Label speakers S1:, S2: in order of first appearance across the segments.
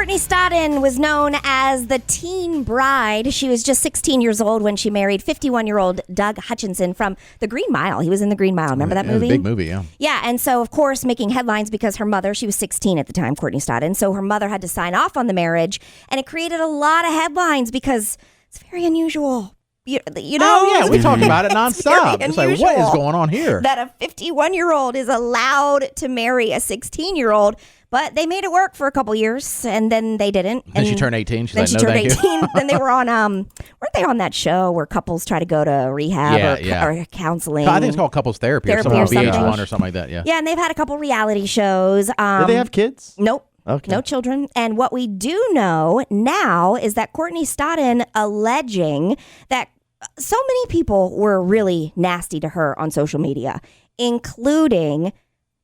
S1: Courtney Stodden was known as the teen bride. She was just 16 years old when she married 51-year-old Doug Hutchinson from The Green Mile. He was in The Green Mile. Remember that movie?
S2: It was a big movie, yeah.
S1: Yeah, and so, of course, making headlines because her mother, she was 16 at the time, Courtney Stodden, so her mother had to sign off on the marriage, and it created a lot of headlines because it's very unusual. You know?
S2: Oh, yeah, we talk about it nonstop. It's like, what is going on here?
S1: That a 51-year-old is allowed to marry a 16-year-old. But they made it work for a couple years, and then they didn't.
S2: Then she turned 18. She's like, no, thank you.
S1: Then they were on, weren't they on that show where couples try to go to rehab or counseling?
S2: I think it's called couples therapy or something, VH1 or something like that, yeah.
S1: Yeah, and they've had a couple reality shows.
S3: Do they have kids?
S1: Nope.
S3: Okay.
S1: No children. And what we do know now is that Courtney Stodden alleging that so many people were really nasty to her on social media, including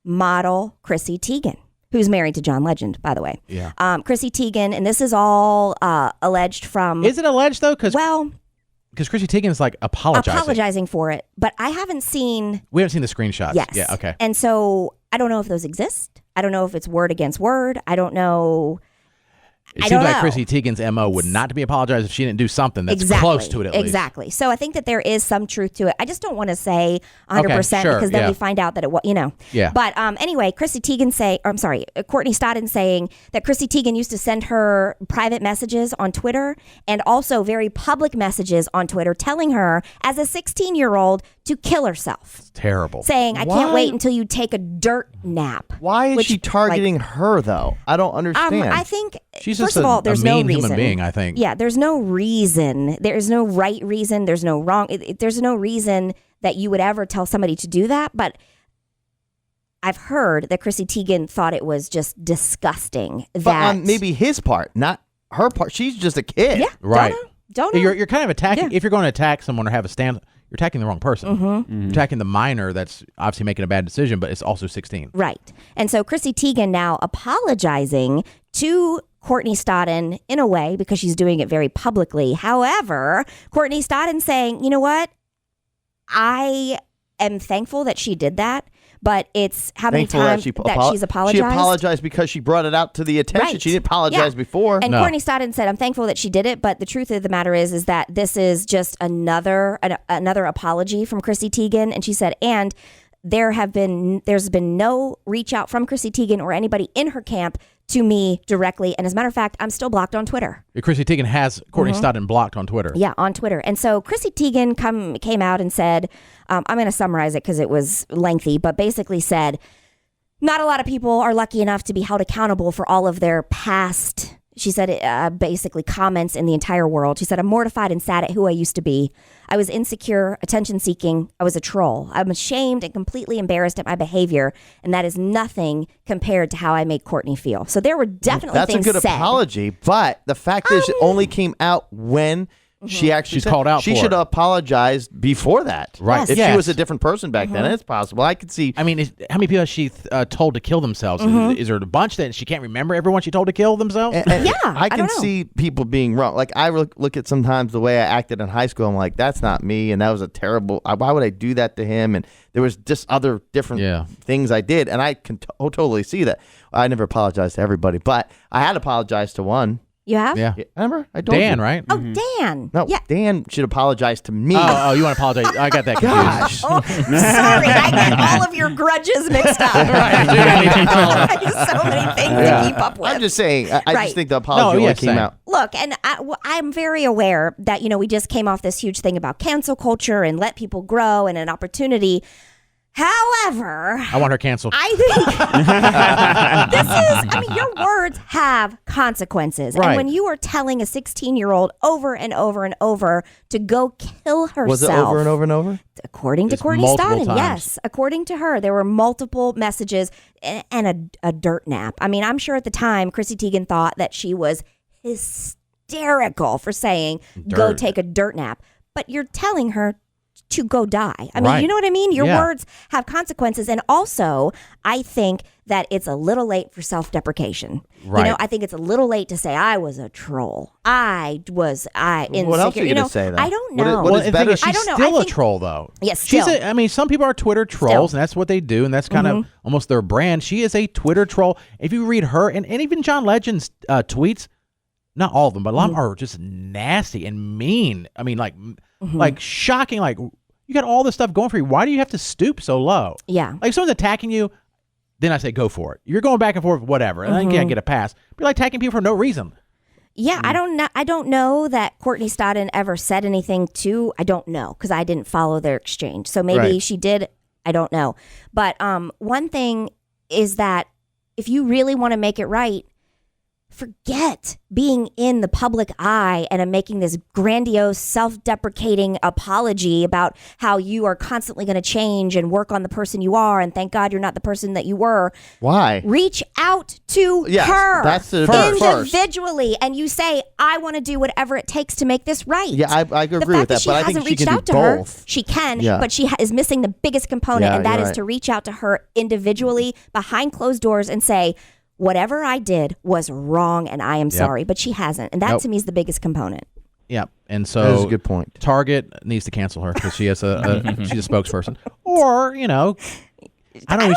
S1: model Chrissy Teigen, who's married to John Legend, by the way.
S2: Yeah.
S1: Chrissy Teigen, and this is all alleged from...
S2: Is it alleged, though? Because Chrissy Teigen is like
S1: apologizing for it, but I haven't seen...
S2: We haven't seen the screenshots.
S1: Yes.
S2: Yeah, okay.
S1: And so I don't know if those exist. I don't know if it's word against word. I don't know...
S2: It seems like Chrissy Teigen's MO would not to be apologized if she didn't do something that's close to it at least.
S1: Exactly. So I think that there is some truth to it. I just don't want to say 100% because then we find out that it was,
S2: Yeah.
S1: But anyway, Courtney Stodden saying that Chrissy Teigen used to send her private messages on Twitter and also very public messages on Twitter telling her as a 16-year-old to kill herself.
S2: It's terrible.
S1: Saying, I can't wait until you take a dirt nap.
S3: Why is she targeting her, though? I don't understand.
S1: I think...
S2: She's
S1: First
S2: just
S1: of all, there's no reason.
S2: human being, I think.
S1: Yeah, there's no reason. There's no right reason. There's no wrong. There's no reason that you would ever tell somebody to do that. But I've heard that Chrissy Teigen thought it was just disgusting.
S3: But maybe his part, not her part. She's just a kid.
S1: Yeah,
S2: right.
S1: Don't know.
S2: You're kind of attacking. If you're going to attack someone or have a stand, you're attacking the wrong person. You're attacking the minor that's obviously making a bad decision, but it's also 16.
S1: Right. And so Chrissy Teigen now apologizing to Courtney Stodden in a way because she's doing it very publicly. However, Courtney Stodden saying, you know what? I am thankful that she did that, but it's how many times that she's apologized.
S3: She apologized because she brought it out to the attention.
S1: Right.
S3: She didn't apologize before.
S1: And Courtney Stodden said, I'm thankful that she did it, but the truth of the matter is that this is just another apology from Chrissy Teigen. And she said, and there's been no reach out from Chrissy Teigen or anybody in her camp to me directly. And as a matter of fact, I'm still blocked on Twitter.
S2: Chrissy Teigen has Courtney Stodden blocked on Twitter.
S1: Yeah, on Twitter. And so Chrissy Teigen came out and said, I'm going to summarize it because it was lengthy, but basically said, not a lot of people are lucky enough to be held accountable for all of their past, she said, basically comments in the entire world. She said, I'm mortified and sad at who I used to be. I was insecure, attention-seeking. I was a troll. I'm ashamed and completely embarrassed at my behavior, and that is nothing compared to how I made Courtney feel. So there were definitely things said.
S3: That's a good apology, but the fact is it only came out when she actually
S2: called out.
S3: She should have apologized before that.
S2: Right.
S3: If she was a different person back then, it's possible. I could see.
S2: I mean, how many people has she told to kill themselves? Is there a bunch that she can't remember everyone she told to kill themselves?
S3: And I can see people being wrong. Like I look at sometimes the way I acted in high school. I'm like, that's not me, and that was a terrible. Why would I do that to him? And there was just other different things I did, and I can totally see that. I never apologized to everybody, but I had apologized to one.
S1: You have?
S3: Yeah. Remember? I told
S2: Dan,
S3: you.
S2: right?
S1: Oh, Dan.
S3: No, Dan should apologize to me.
S2: Oh, you want to apologize? I got that confused.
S3: Gosh.
S1: Sorry, I get all of your grudges mixed up.
S2: Right.
S1: So many things to keep up with.
S3: I'm just saying, I just think the apology only came out.
S1: Look, and I'm very aware that, we just came off this huge thing about cancel culture and let people grow and an opportunity. However,
S2: I want her canceled.
S1: I think your words have consequences. Right. And when you are telling a 16-year-old over and over and over to go kill herself.
S3: Was it over and over and over?
S1: According to Courtney Stodden, yes. According to her, there were multiple messages and a dirt nap. I mean, I'm sure at the time, Chrissy Teigen thought that she was hysterical for saying, go take a dirt nap. But you're telling her to go die. I mean, you know what I mean? Your words have consequences. And also, I think that it's a little late for self-deprecation.
S2: Right.
S1: You know, I think it's a little late to say I was a troll. I insecure.
S3: What else are you going to say, though?
S1: I don't know.
S2: What is better? She's
S1: I don't know.
S2: still a troll, though.
S1: Yes, still.
S2: I mean, some people are Twitter trolls, and that's what they do, and that's kind of almost their brand. She is a Twitter troll. If you read her, and even John Legend's tweets, not all of them, but a lot of them are just nasty and mean. I mean, like shocking. Like, you got all this stuff going for you. Why do you have to stoop so low?
S1: Yeah.
S2: Like, if someone's attacking you, then I say go for it. You're going back and forth, whatever, and I can't get a pass. But you're like attacking people for no reason.
S1: Yeah, I don't know that Courtney Stodden ever said anything to. I don't know because I didn't follow their exchange. So maybe she did. I don't know. But one thing is that if you really want to make it right, forget being in the public eye and making this grandiose, self-deprecating apology about how you are constantly going to change and work on the person you are, and thank God you're not the person that you were.
S3: Why?
S1: Reach out to her
S3: that's the
S1: individually, and you say, I want to do whatever it takes to make this right.
S3: Yeah, I agree with that, but I think she can do both.
S1: She can, but she is missing the biggest component, and that is to reach out to her individually behind closed doors and say, whatever I did was wrong, and I am sorry. But she hasn't, and that to me is the biggest component.
S2: Yeah, and so
S3: that's a good point.
S2: Target needs to cancel her because she has she's a spokesperson, or I don't know.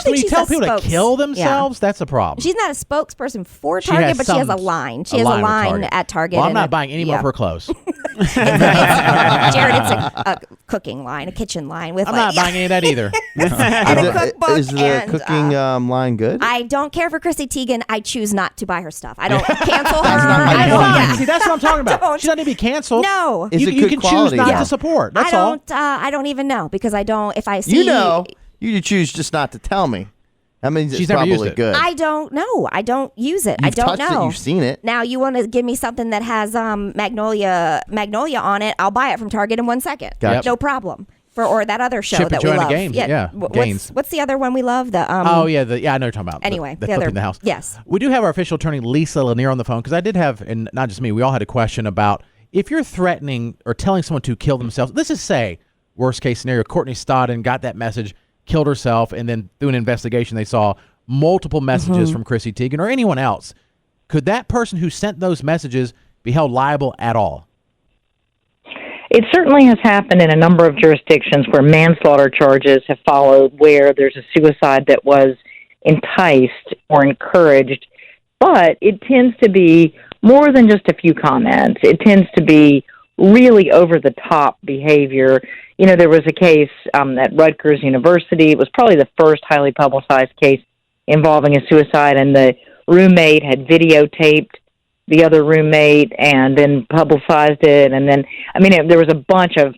S2: When you tell people to kill themselves, that's a problem.
S1: She's not a spokesperson for Target, but she has a line. She has a line at Target.
S2: Well, I'm not buying any more of her clothes.
S1: Jared, it's a cooking line, a kitchen line.
S2: I'm not buying any of that either.
S1: Cookbook
S3: is the cooking line good?
S1: I don't care for Chrissy Teigen. I choose not to buy her stuff. I don't cancel her.
S2: See, that's what I'm talking about. She doesn't need to be canceled.
S1: No.
S3: Is it
S2: you
S3: good
S2: can
S3: quality,
S2: choose not to support. That's all.
S1: I don't even know because I don't. If I see,
S3: you choose just not to tell me. That means
S2: she's
S3: it's
S2: never
S3: probably
S2: used it.
S3: good.
S1: I don't know. I don't use it.
S3: You've
S1: I don't
S3: touched
S1: know.
S3: It, you've seen it.
S1: Now you want to give me something that has magnolia on it? I'll buy it from Target in 1 second.
S3: Gotcha.
S1: No problem. Or that other show that we love.
S2: Games. Yeah.
S1: What's the other one we love? The
S2: I know what you're talking about.
S1: Anyway,
S2: the flipping the house.
S1: Yes.
S2: We do have our official attorney Lisa Lanier on the phone because I did have, and not just me, we all had a question about if you're threatening or telling someone to kill themselves. Let's just say worst case scenario, Courtney Stodden got that message, killed herself, and then through an investigation they saw multiple messages from Chrissy Teigen or anyone else. Could that person who sent those messages be held liable at all?
S4: It certainly has happened in a number of jurisdictions where manslaughter charges have followed, where there's a suicide that was enticed or encouraged, but it tends to be more than just a few comments. It tends to be really over-the-top behavior. You know, there was a case at Rutgers University. It was probably the first highly publicized case involving a suicide, and the roommate had videotaped the other roommate and then publicized it. And then, there was a bunch of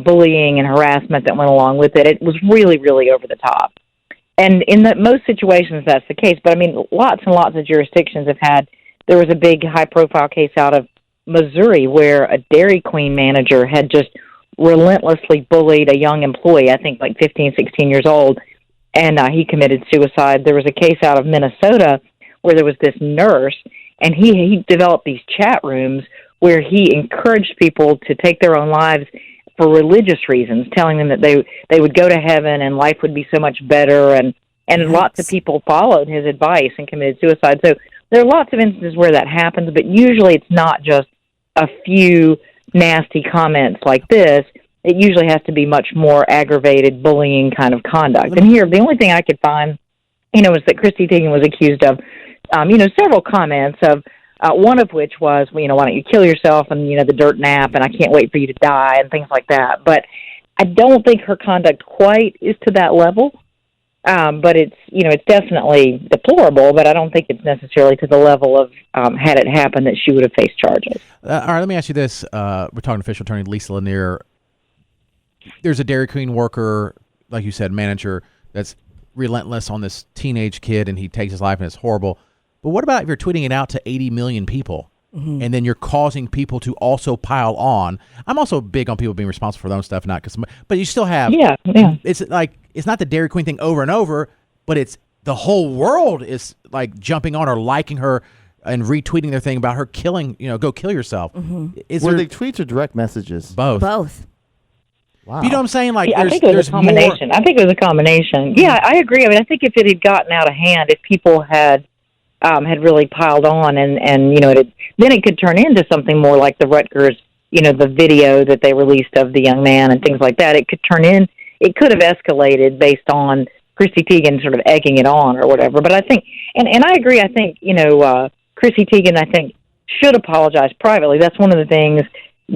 S4: bullying and harassment that went along with it. It was really, really over the top. And in most situations, that's the case. But, lots and lots of jurisdictions have had, there was a big high-profile case out of Missouri where a Dairy Queen manager had just relentlessly bullied a young employee, I think like 15, 16 years old, and he committed suicide. There was a case out of Minnesota where there was this nurse, and he developed these chat rooms where he encouraged people to take their own lives for religious reasons, telling them that they would go to heaven and life would be so much better, and lots of people followed his advice and committed suicide. So there are lots of instances where that happens, but usually it's not just a few nasty comments like this. It usually has to be much more aggravated bullying kind of conduct. And here, the only thing I could find, is that Chrissy Teigen was accused of, several comments of, one of which was, why don't you kill yourself, and, the dirt nap, and I can't wait for you to die, and things like that. But I don't think her conduct quite is to that level. But it's, it's definitely deplorable, but I don't think it's necessarily to the level of, had it happened, that she would have faced charges.
S2: All right, let me ask you this. We're talking to official attorney Lisa Lanier. There's a Dairy Queen worker, like you said, manager, that's relentless on this teenage kid, and he takes his life, and it's horrible. But what about if you're tweeting it out to 80 million people, and then you're causing people to also pile on? I'm also big on people being responsible for their own stuff, but you still have.
S4: Yeah.
S2: It's like, it's not the Dairy Queen thing over and over, but it's the whole world is like jumping on her, liking her, and retweeting their thing about her killing, go kill yourself.
S3: Were they tweets or direct messages?
S2: Both.
S3: Wow.
S2: You know what I'm saying? Like,
S4: Yeah, I think it was a combination. I think it was a combination. Yeah, I agree. I mean, I think if it had gotten out of hand, if people had really piled on, and then it could turn into something more like the Rutgers, the video that they released of the young man and things like that. It could have escalated based on Chrissy Teigen sort of egging it on or whatever. But I think, and I agree. I think Chrissy Teigen, I think, should apologize privately. That's one of the things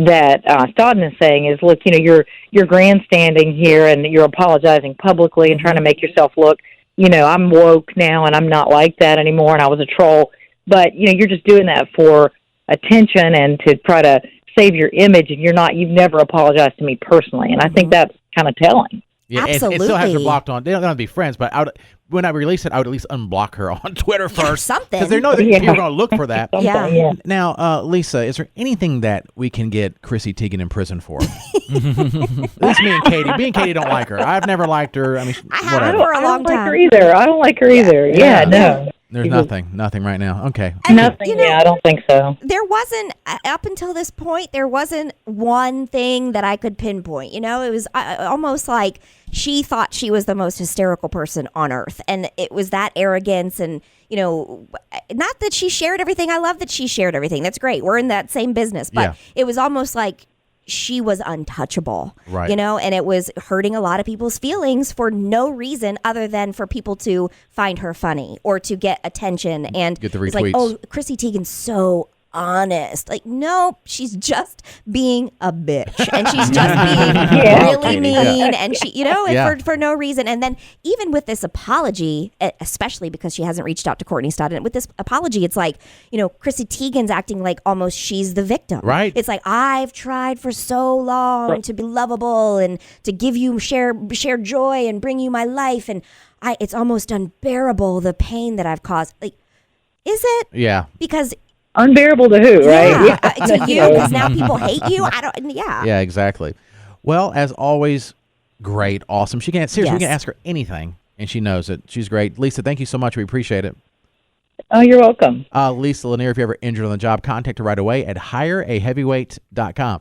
S4: that Stodden is saying is, look, you're grandstanding here and you're apologizing publicly and trying to make yourself look, I'm woke now and I'm not like that anymore and I was a troll. But, you're just doing that for attention and to try to save your image, and you've never apologized to me personally. And I think that's kind of telling.
S2: Yeah,
S1: absolutely.
S2: It still has her blocked on. They don't have to be friends, but when I release it, I would at least unblock her on Twitter first.
S1: Something.
S2: Because they know that people are going to look for that.
S1: Yeah.
S2: Now, Lisa, is there anything that we can get Chrissy Teigen in prison for? At least me and Katie. Me and Katie don't like her. I've never liked her. I mean,
S1: I haven't for a long time.
S4: I don't like her either. Yeah, no.
S2: There's nothing right now. Okay.
S4: Nothing. I don't think so.
S1: There wasn't, up until this point, there wasn't one thing that I could pinpoint. It was almost like she thought she was the most hysterical person on earth. And it was that arrogance and, not that she shared everything. I love that she shared everything. That's great. We're in that same business. But it was almost like she was untouchable,
S2: right?
S1: And it was hurting a lot of people's feelings for no reason other than for people to find her funny or to get attention and
S2: get the retweets.
S1: It's like, oh, Chrissy Teigen's so honest. Like, no, she's just being a bitch, and she's just being really mean, and she, for no reason. And then even with this apology, especially because she hasn't reached out to Courtney Stodden, with this apology, it's like, Chrissy Teigen's acting like almost she's the victim.
S2: Right.
S1: It's like, I've tried for so long to be lovable and to give you share joy and bring you my life, and it's almost unbearable the pain that I've caused. Like, is it?
S2: Yeah.
S1: Because
S4: unbearable to who, right?
S1: To you, because now people hate you. Yeah,
S2: exactly. Well, as always, great, awesome. We can ask her anything, and she knows it. She's great. Lisa, thank you so much. We appreciate it.
S4: Oh, you're welcome.
S2: Lisa Lanier, if you're ever injured on the job, contact her right away at hireaheavyweight.com.